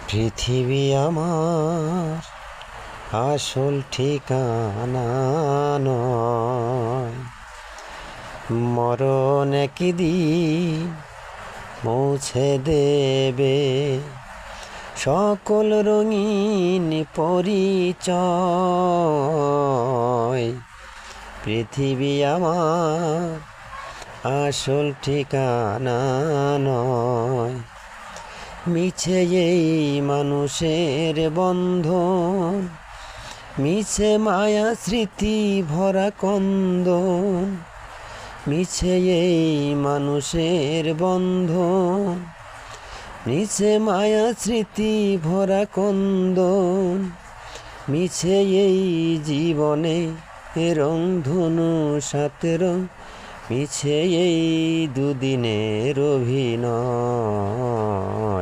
পৃথিবী আমার আসল ঠিকানা নয়, মরণ একদিন মুছে দেবে সকল রঙিন পরিচয়। পৃথিবী আমার আসল ঠিকানা নয়, মিছে এই মানুষের বন্ধন, মিছে মায়া স্মৃতি ভরা কন্দন। মিছে এই মানুষের বন্ধন, মিছে মায়া স্মৃতি ভরা কন্দন। মিছে এই জীবনে রংধনু সাত রং, মিছে এই দুদিনের অভিনয়।